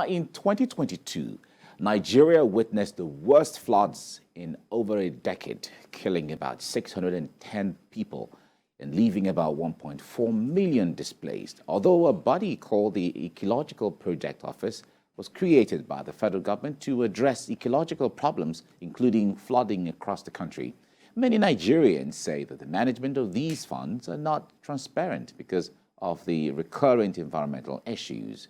In 2022, Nigeria witnessed the worst floods in over a decade, killing about 610 people and leaving about 1.4 million displaced. Although a body called the Ecological Project Office was created by the federal government to address ecological problems, including flooding across the country, many Nigerians say that the management of these funds are not transparent because of the recurrent environmental issues.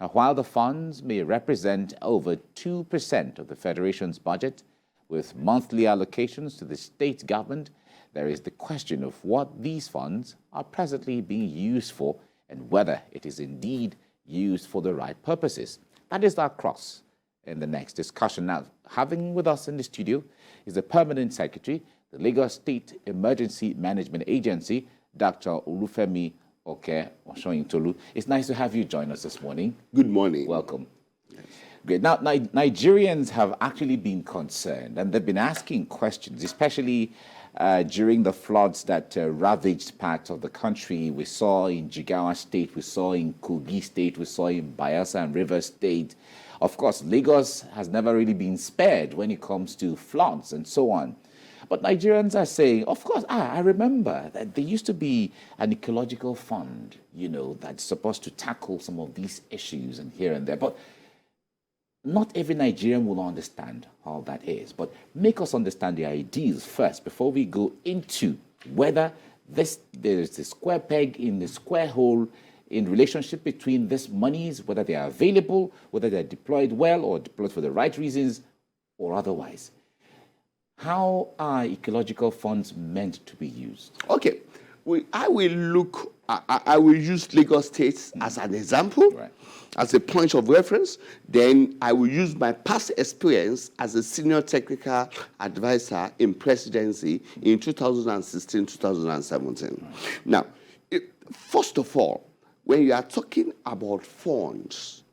Now, while the funds may represent over 2% of the Federation's budget, with monthly allocations to the state government, there is the question of what these funds are presently being used for and whether it is indeed used for the right purposes. That is our cross in the next discussion. Now, having with us in the studio is the Permanent Secretary, the Lagos State Emergency Management Agency, Dr. Olufemi Oshoyintolu. It's nice to have you join us this morning. Good morning. Welcome. Yes. Great. Now, Nigerians have actually been concerned and they've been asking questions, especially during the floods that ravaged parts of the country. We saw in Jigawa State, we saw in Kogi State, we saw in Bayelsa and Rivers State. Of course, Lagos has never really been spared when it comes to floods and so on. But Nigerians are saying, of course, I remember that there used to be an ecological fund, that's supposed to tackle some of these issues and here and there. But not every Nigerian will understand how that is. But make us understand the ideas first before we go into whether there's the square peg in the square hole in relationship between these monies, whether they are available, whether they're deployed well or deployed for the right reasons or otherwise. How are ecological funds meant to be used? Okay, I will use Lagos State as an example, right, as a point of reference. Then I will use my past experience as a senior technical advisor in presidency in 2016, 2017. Right. Now, first of all, when you are talking about funds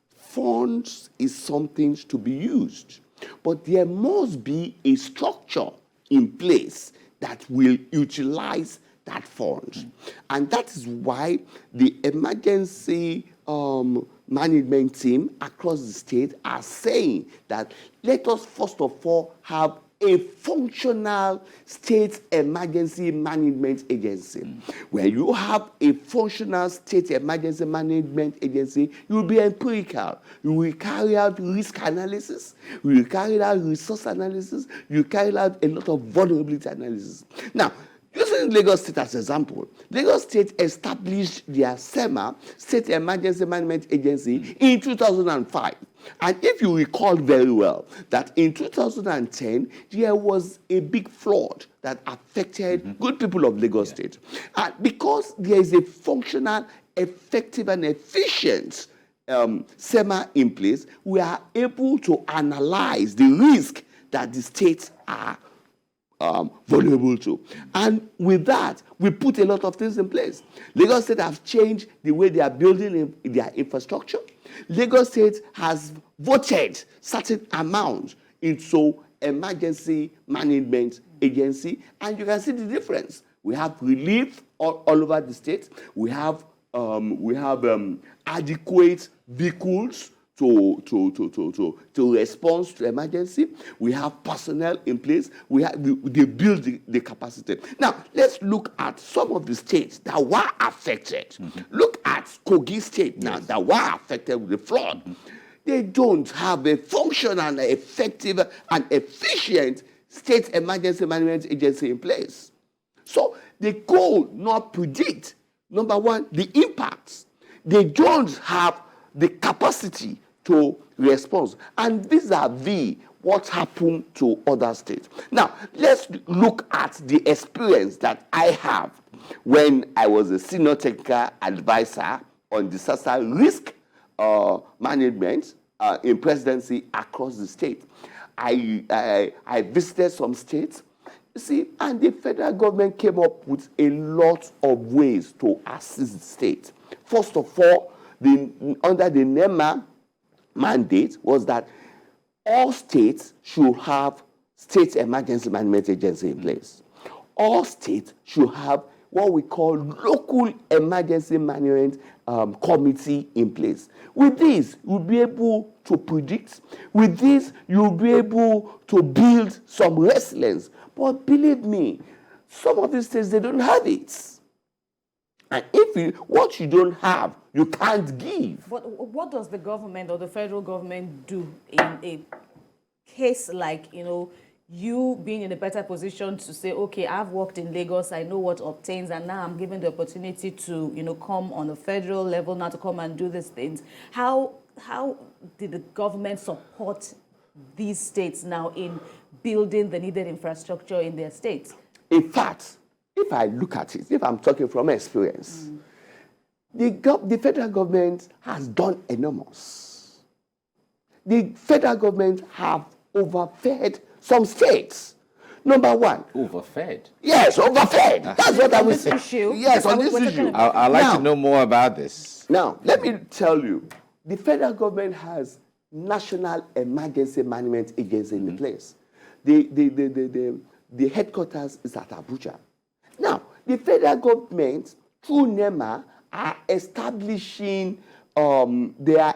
is something to be used. But there must be a structure in place that will utilize that fund. And that is why the emergency management team across the state are saying that let us first of all have a functional state emergency management agency. When you have a functional state emergency management agency, you will be empirical. You will carry out risk analysis, you will carry out resource analysis, you will carry out a lot of vulnerability analysis. Now, using Lagos State as an example, Lagos State established their LASEMA, State Emergency Management Agency, in 2005. And if you recall very well, that in 2010, there was a big flood that affected good people of Lagos State. And because there is a functional, effective, and efficient SEMA in place, we are able to analyze the risk that the states are vulnerable to. And with that, we put a lot of things in place. Lagos State have changed the way they are building their infrastructure. Lagos State has voted certain amounts into emergency management agency, and you can see the difference. We have relief all over the state. We have adequate vehicles to respond to emergency. We have personnel in place. They build the capacity. Now, let's look at some of the states that were affected. Look at Kogi State now, that were affected with the flood. They don't have a functional, and effective, and efficient state emergency management agency in place. So they could not predict, number one, the impacts. They don't have the capacity to respond. And vis-a-vis what happened to other states. Now, let's look at the experience that I have when I was a senior technical advisor on disaster risk management in presidency across the state. I visited some states, you see, and the federal government came up with a lot of ways to assist the state. First of all, under the NEMA mandate was that all states should have state emergency management agency in place. All states should have what we call local emergency management committee in place. With this, you'll be able to predict. With this, you'll be able to build some resilience. But believe me, some of these states, they don't have it. And what you don't have, you can't give. But what does the government or the federal government do in a case like, you being in a better position to say, okay, I've worked in Lagos, I know what obtains, and now I'm given the opportunity to, come on a federal level now to come and do these things. How did the government support these states now in building the needed infrastructure in their states? In fact, if I look at it, if I'm talking from experience, the federal government has done enormous. The federal government have overfed some states. Number one. Overfed? Yes, overfed. That's what I was saying. Issue. Yes, on this issue. I'd like to know more about this. Now, let me tell you, the federal government has National Emergency Management Agency in place. The headquarters is at Abuja. Now, the federal government, through NEMA, are establishing zonal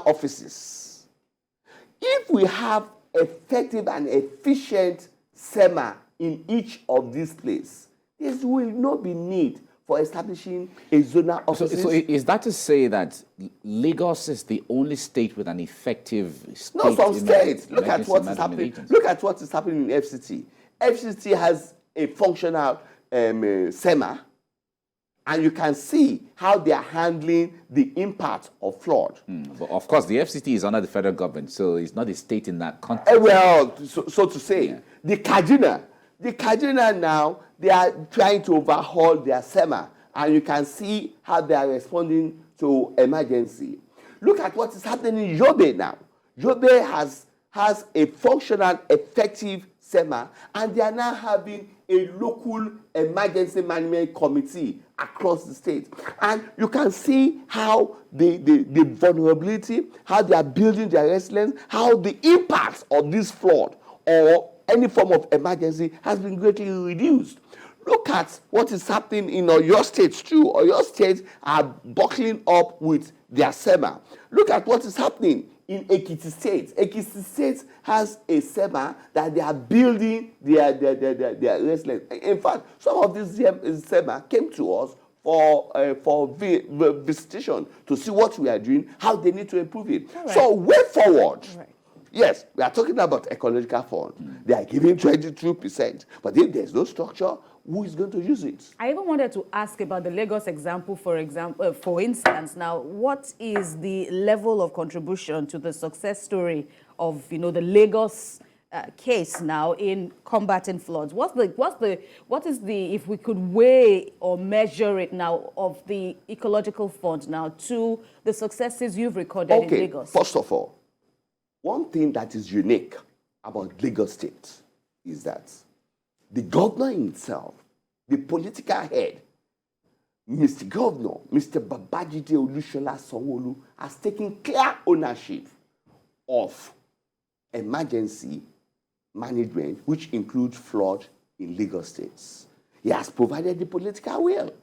offices. If we have effective and efficient SEMA in each of these places, there will not be need for establishing a zonal office. So is that to say that Lagos is the only state with an effective state? No, some states. Look at what is happening. Agency. Look at what is happening in FCT. FCT has a functional SEMA, and you can see how they are handling the impact of flood. But of course, the FCT is under the federal government, so it's not a state in that context. Well, so to say, yeah. The Kaduna now, they are trying to overhaul their SEMA, and you can see how they are responding to emergency. Look at what is happening in Yobe now. Yobe has a functional, effective SEMA, and they are now having a local emergency management committee across the state. And you can see how the vulnerability, how they are building their resilience, how the impact of this flood or any form of emergency has been greatly reduced. Look at what is happening in Oyo State too. Oyo State are buckling up with their SEMA. Look at what is happening in Ekiti State. Ekiti State has a SEMA that they are building their resilience. In fact, some of these SEMA came to us for visitation to see what we are doing, how they need to improve it. Right. So way forward. Right. Yes, we are talking about ecological fund. They are giving 22%. But if there's no structure, who is going to use it? I even wanted to ask about the Lagos example, for instance. Now, what is the level of contribution to the success story of, the Lagos case now in combating floods? What is the, if we could weigh or measure it now, of the Ecological Fund now to the successes you've recorded in Lagos? First of all, one thing that is unique about Lagos State is that the governor himself, the political head, Mr. Governor, Mr. Babajide Olusola Sanwo-Olu, has taken clear ownership of emergency management, which includes flood in Lagos State. He has provided the political will.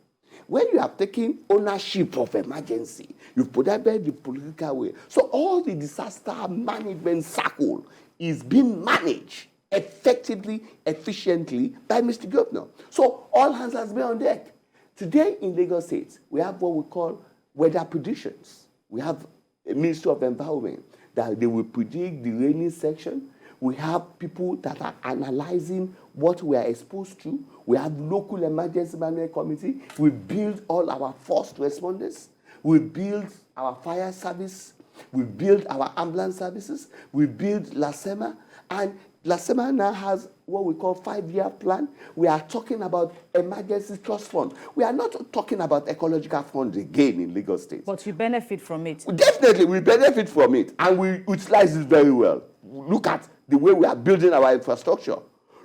When you have taken ownership of emergency, you've provided the political will. So all the disaster management circle is being managed effectively, efficiently by Mr. Governor. So all hands has been on deck. Today in Lagos State, we have what we call weather predictions. We have a Ministry of Environment that they will predict the rainy section. We have people that are analyzing what we are exposed to. We have local emergency management committee. We build all our first responders. We build our fire service. We build our ambulance services. We build LASEMA. And LASEMA now has what we call 5-year plan. We are talking about emergency trust fund. We are not talking about ecological fund again in Lagos State. But you benefit from it. Definitely, we benefit from it, and we utilize it very well. Look at the way we are building our infrastructure.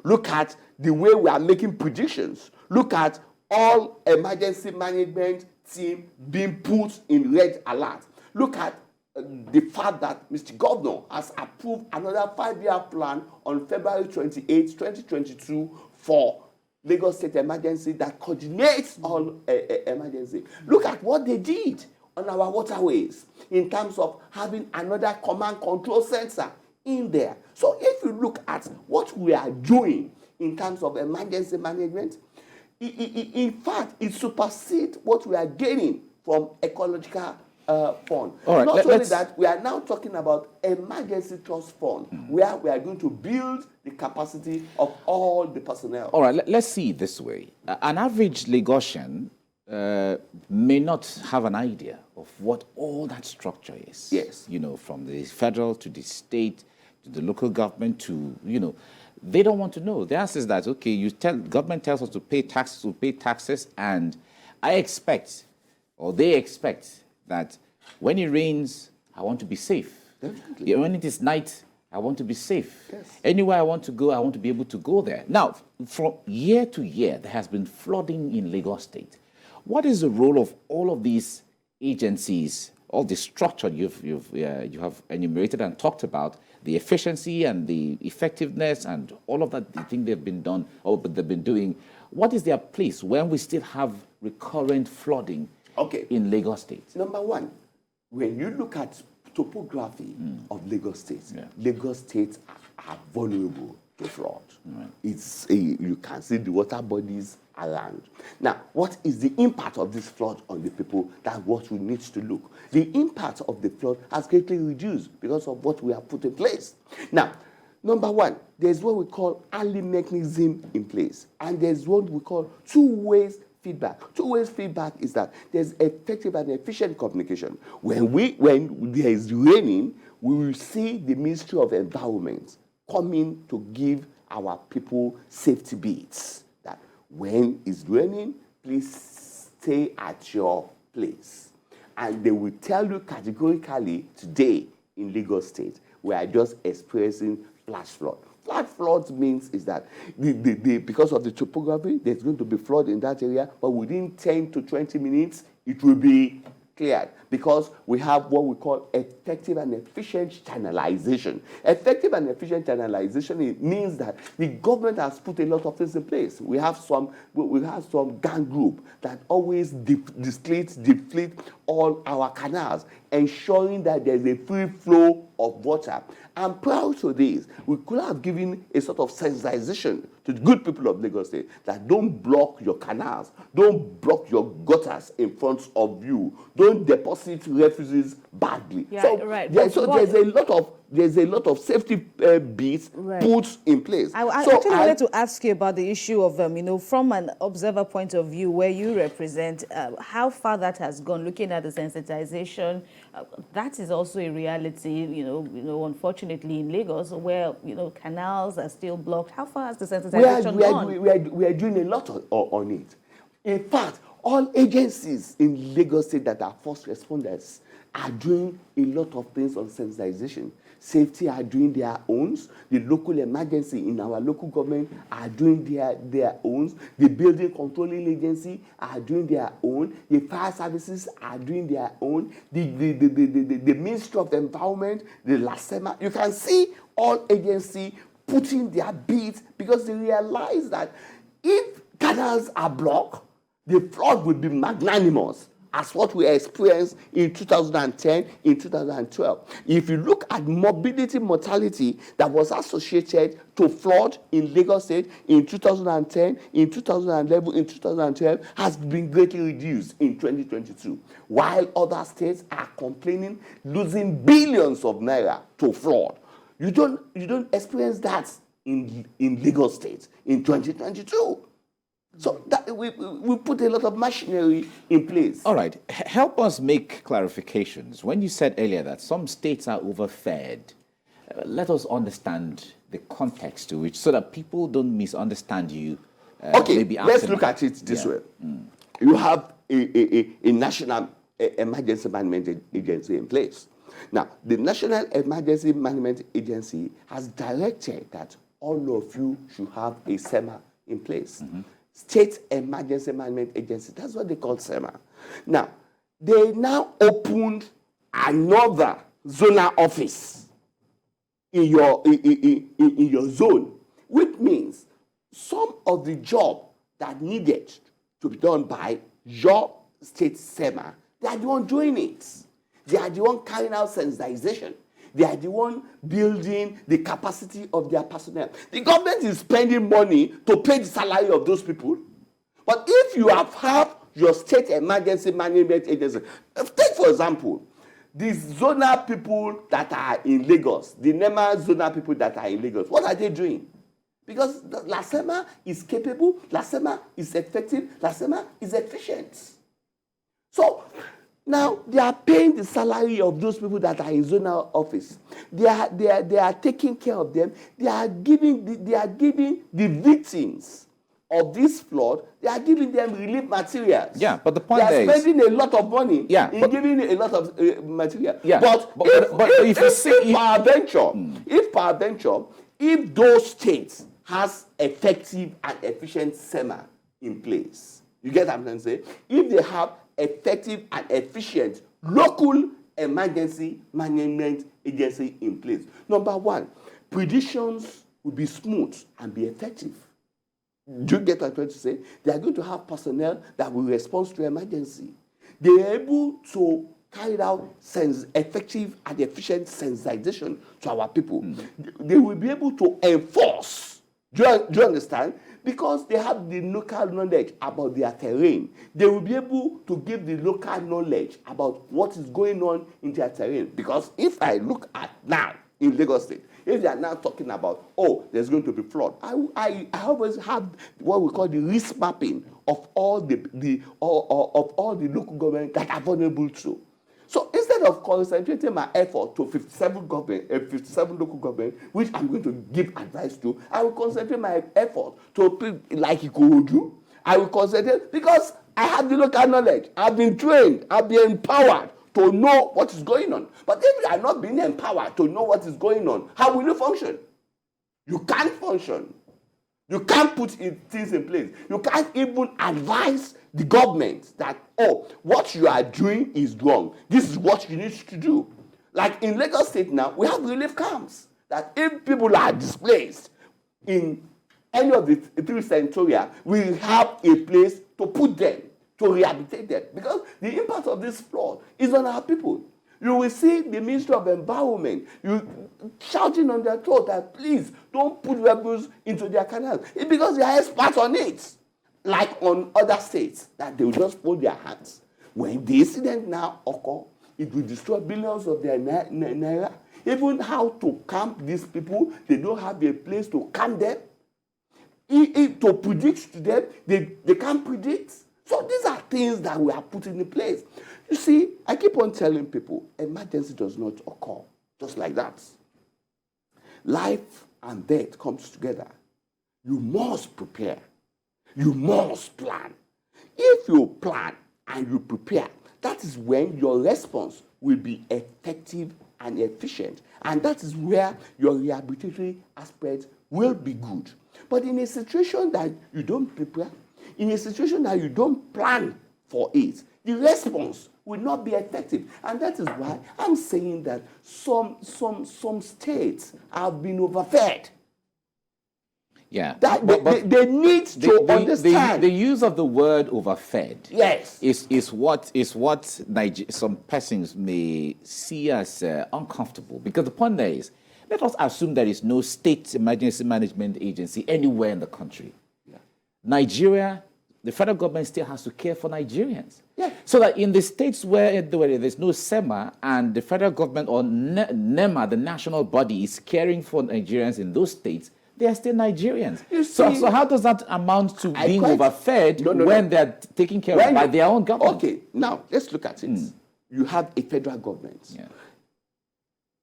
Look at the way we are making predictions. Look at all emergency management team being put in red alert. Look at the fact that Mr. Governor has approved another 5-year plan on February 28, 2022 for Lagos State Emergency that coordinates all emergency. Look at what they did on our waterways in terms of having another command control center in there. So if you look at what we are doing in terms of emergency management, in fact, it supersedes what we are gaining from ecological fund. All right, Not only that, we are now talking about emergency trust fund, where we are going to build the capacity of all the personnel. All right, let's see it this way. An average Lagosian may not have an idea of what all that structure is. Yes. You know, from the federal to the state to the local government to, you know, they don't want to know. The answer is that, okay, government tells us to pay taxes, and I expect, or they expect, that when it rains, I want to be safe. Definitely. When it is night, I want to be safe. Yes. Anywhere I want to go, I want to be able to go there. Now, from year to year, there has been flooding in Lagos State. What is the role of all of these agencies, all the structure you have enumerated and talked about, the efficiency and the effectiveness and all of that, the thing they've been done or they've been doing? What is their place when we still have recurrent flooding in Lagos State? Number one, when you look at topography of Lagos State, Lagos State are vulnerable to flood. You can see the water bodies around. Now, what is the impact of this flood on the people? That's what we need to look. The impact of the flood has greatly reduced because of what we have put in place. Now, number one, there's what we call early mechanism in place, and there's what we call two-way feedback. Two-way feedback is that there's effective and efficient communication. When there is raining, we will see the Ministry of Environment coming to give our people safety beats. That when it's raining, please stay at your place. And they will tell you categorically, today in Lagos State, we are just experiencing flash flood. Flash flood means is that because of the topography, there's going to be flood in that area, but within 10 to 20 minutes, it will be cleared because we have what we call effective and efficient channelization. Effective and efficient channelization, it means that the government has put a lot of things in place. We have some gang group that always deplete all our canals, ensuring that there's a free flow of water. And prior to this, we could have given a sort of sensitization to the good people of Lagos State that don't block your canals, don't block your gutters in front of you, don't deposit refugees badly. Yeah, so, right. So there's a lot of safety beats put in place. I wanted to ask you about the issue of, from an observer point of view, where you represent, how far that has gone, looking at the sensitization. That is also a reality, unfortunately in Lagos, where, canals are still blocked. How far has the sensitization gone? We are doing a lot on it. In fact, all agencies in Lagos State that are first responders are doing a lot of things on sensitization. Safety are doing their own. The local emergency in our local government are doing their own. The building controlling agency are doing their own. The fire services are doing their own. The Ministry of Environment, the LASEMA, you can see all agencies putting their beats because they realize that if canals are blocked, the flood will be magnanimous, as what we experienced in 2010, in 2012. If you look at morbidity mortality that was associated to flood in Lagos State in 2010, in 2011, in 2012, has been greatly reduced in 2022, while other states are complaining, losing billions of naira to flood. You don't experience that in Lagos State in 2022. So that we put a lot of machinery in place. All right. Help us make clarifications. When you said earlier that some states are overfed, let us understand the context to which, so that people don't misunderstand you. Let's look at it this way. You have a national emergency management agency in place. Now, the National Emergency Management Agency has directed that all of you should have a SEMA in place. State Emergency Management Agency. That's what they call SEMA. Now, they now opened another zonal office in your zone, which means some of the job that needed to be done by your state SEMA, they are the one doing it. They are the one carrying out sensitization. They are the one building the capacity of their personnel. The government is spending money to pay the salary of those people. But if you have your state emergency management agency, take for example, the zonal people that are in Lagos, the NEMA zonal people that are in Lagos, what are they doing? Because LASEMA is capable, LASEMA is effective, LASEMA is efficient. So now they are paying the salary of those people that are in zonal office. They are taking care of them. They are giving the victims of this flood, they are giving them relief materials. Yeah, but the point is, they are spending a lot of money in giving a lot of material. Yeah, but if peradventure, if those states has effective and efficient SEMA in place, you get what I'm trying to say? If they have effective and efficient local emergency management agency in place, number one, predictions will be smooth and be effective. Do you get what I'm trying to say? They are going to have personnel that will respond to emergency. They are able to carry out effective and efficient sensitization to our people. They will be able to enforce. Do you understand? Because they have the local knowledge about their terrain. They will be able to give the local knowledge about what is going on in their terrain. Because if I look at now in Lagos State, if they are now talking about, oh, there's going to be flood, I always have what we call the risk mapping of all the local government that are vulnerable to. So instead of concentrating my effort to 57 local government, which I'm going to give advice to, I will concentrate my effort to people like Ecological. I will concentrate because I have the local knowledge. I've been trained. I've been empowered to know what is going on. But if you are not being empowered to know what is going on, how will you function? You can't function. You can't put things in place. You can't even advise the government that, oh, what you are doing is wrong. This is what you need to do. Like in Lagos State now, we have relief camps that if people are displaced in any of the three senatorial, we have a place to put them, to rehabilitate them. Because the impact of this flood is on our people. You will see the Ministry of Environment shouting on their throat that please don't put rebels into their canals. It's because they are experts on it. Like on other states, that they will just fold their hands. When the incident now occurs, it will destroy billions of their naira. Even how to camp these people, they don't have a place to camp them. To predict to them, they can't predict. So these are things that we are putting in place. You see, I keep on telling people, emergency does not occur just like that. Life and death comes together. You must prepare. You must plan. If you plan and you prepare, that is when your response will be effective and efficient. And that is where your rehabilitatory aspect will be good. But in a situation that you don't prepare, in a situation that you don't plan for it, the response will not be effective. And that is why I'm saying that some states have been overfed. Yeah, that they need to understand. The use of the word overfed, yes, is what some persons may see as uncomfortable. Because the point there is, let us assume there is no state emergency management agency anywhere in the country. Yeah. Nigeria, the federal government still has to care for Nigerians. Yeah. So that in the states where there's no SEMA and the federal government or NEMA, the national body, is caring for Nigerians in those states, they are still Nigerians. So how does that amount to being overfed when they're taken care of by their own government? Okay, now let's look at it. You have a federal government. Yeah.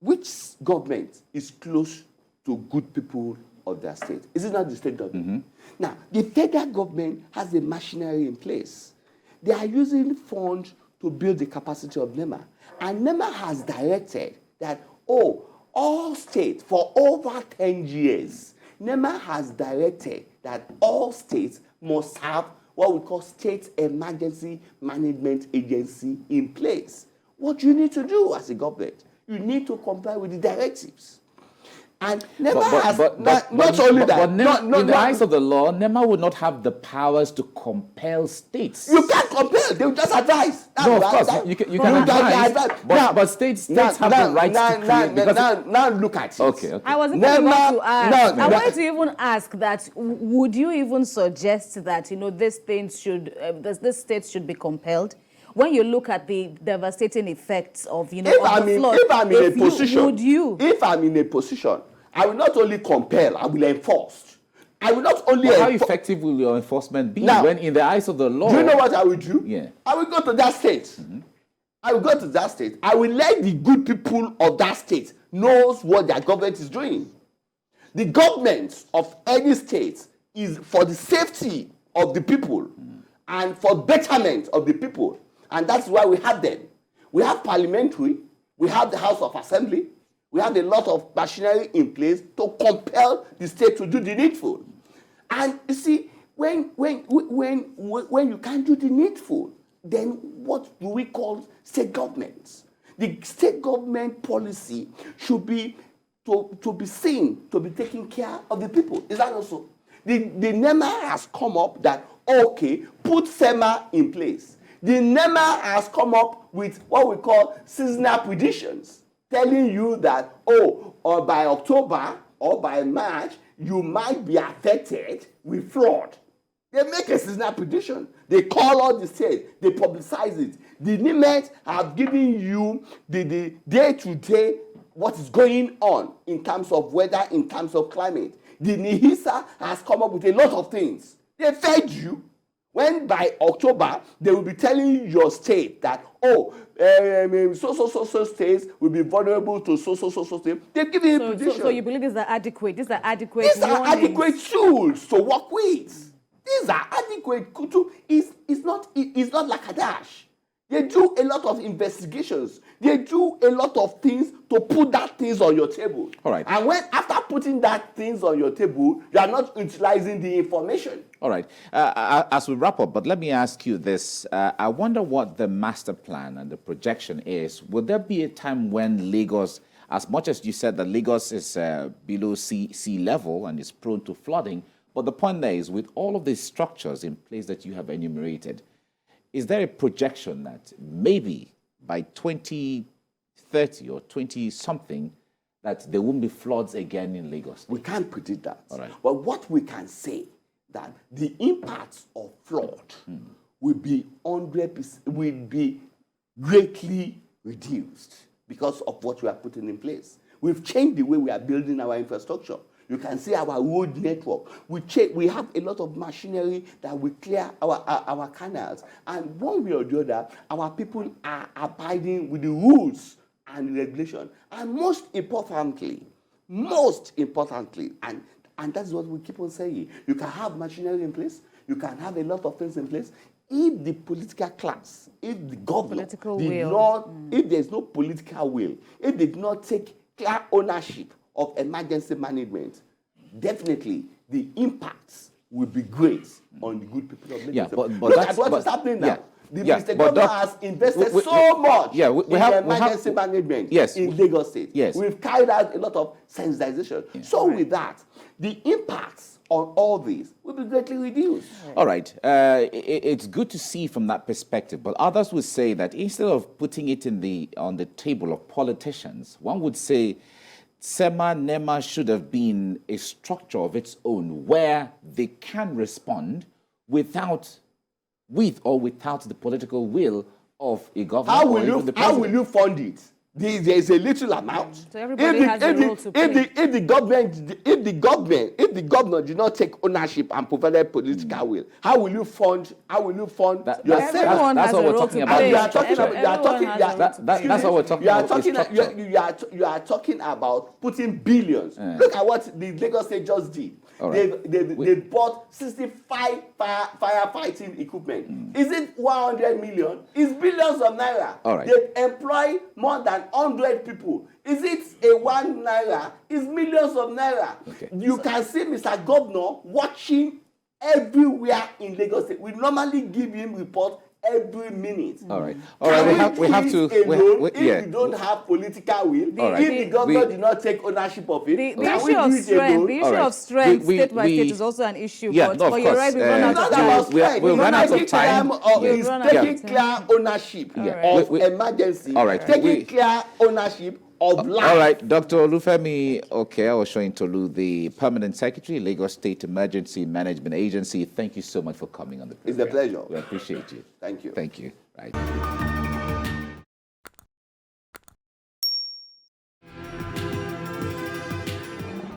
Which government is close to good people of their state? Is it not the state government? Now, the federal government has a machinery in place. They are using funds to build the capacity of NEMA. And NEMA has directed that, all states for over 10 years, NEMA has directed that all states must have what we call state emergency management agency in place. What you need to do as a government, you need to comply with the directives. And NEMA has not only that. In the eyes of the law, NEMA would not have the powers to compel states. You can't compel. They will just advise. No, of course, you can advise. But states have the right to create. Now look at it. Okay. I was even about to ask. I wanted to even ask that. Would you even suggest that this state should be compelled? When you look at the devastating effects of the flood, if I'm in a position, would you? If I'm in a position, I will not only compel, I will enforce. I will not only. How effective will your enforcement be when, in the eyes of the law? Do you know what I will do? Yeah. I will go to that state. Mm-hmm. I will go to that state. I will let the good people of that state knows what their government is doing. The government of any state is for the safety of the people and for betterment of the people. And that's why we have them. We have parliamentary, we have the House of Assembly, we have a lot of machinery in place to compel the state to do the needful. And you see, when you can't do the needful, then what do we call state governments? The state government policy should be to be seen, to be taking care of the people. Is that also? The NEMA has come up that, okay, put SEMA in place. The NEMA has come up with what we call seasonal predictions, telling you that, or by October or by March, you might be affected with flood. They make a seasonal prediction. They call out the state. They publicize it. The NIMET have given you the day-to-day what is going on in terms of weather, in terms of climate. The NIHISA has come up with a lot of things. They fed you. When by October, they will be telling your state that, so states will be vulnerable to so state. They're giving you a prediction. So you believe these are adequate? These are adequate These are adequate tools to work with. These are adequate tools. It's not like a dash. They do a lot of investigations. They do a lot of things to put that things on your table. All right. And when after putting that things on your table, you are not utilizing the information. All right. As we wrap up, but let me ask you this. I wonder what the master plan and the projection is. Will there be a time when Lagos, as much as you said that Lagos is below sea level and is prone to flooding, but the point there is, with all of these structures in place that you have enumerated, is there a projection that maybe by 2030 or 20-something that there won't be floods again in Lagos? We can't predict that. All right. But what we can say, that the impacts of flood will be 100%, will be greatly reduced because of what we are putting in place. We've changed the way we are building our infrastructure. You can see our road network. We have a lot of machinery that will clear our canals. And one way or the other, our people are abiding with the rules and regulation. And most importantly, and that's what we keep on saying, you can have machinery in place, you can have a lot of things in place. If the political class, if the government if there's no political will, if they do not take clear ownership of emergency management, definitely the impacts will be great on the good people of Lagos. Yeah, but look at what is happening now. The government has invested so much in emergency management in Lagos State. Yes. We've carried out a lot of sensitization. Yeah. So with that, the impacts on all this will be greatly reduced. All right. It's good to see from that perspective, but others would say that instead of putting it on the table of politicians, one would say SEMA, NEMA should have been a structure of its own where they can respond with or without the political will of a government. How will you fund it? There is a little amount. So everybody has a role to play. If the government do not take ownership and provide political will, how will you fund yourself? That's what we're talking about. That's what we're talking about. You are talking about putting billions. Look at what the Lagos State just did. Right. They bought 65 firefighting equipment. Is it 100 million? It's billions of naira. Right. They employ more than 100 people. Is it a 1 naira? It's millions of naira. Okay. You can see Mr. Governor watching everywhere in Lagos State. We normally give him report every minute. All right. All right. We have to. If you don't have political will, All right. if the government do not take ownership of it, The can we issue do of it strength, alone? the issue All right. of strength, We- state by we- state, is also an issue. Yeah, but no, of but you're course. right, we've run out It's of not time. about strength. we'll run out of Taking time. It's Run out of taking time. clear ownership Yeah. of emergency. All right. Taking clear ownership of life. All right, Dr. Olufemi I was showing Tolu, the Permanent Secretary, Lagos State Emergency Management Agency. Thank you so much for coming on the program. It's a pleasure. We appreciate you. Thank you. Thank you. Right.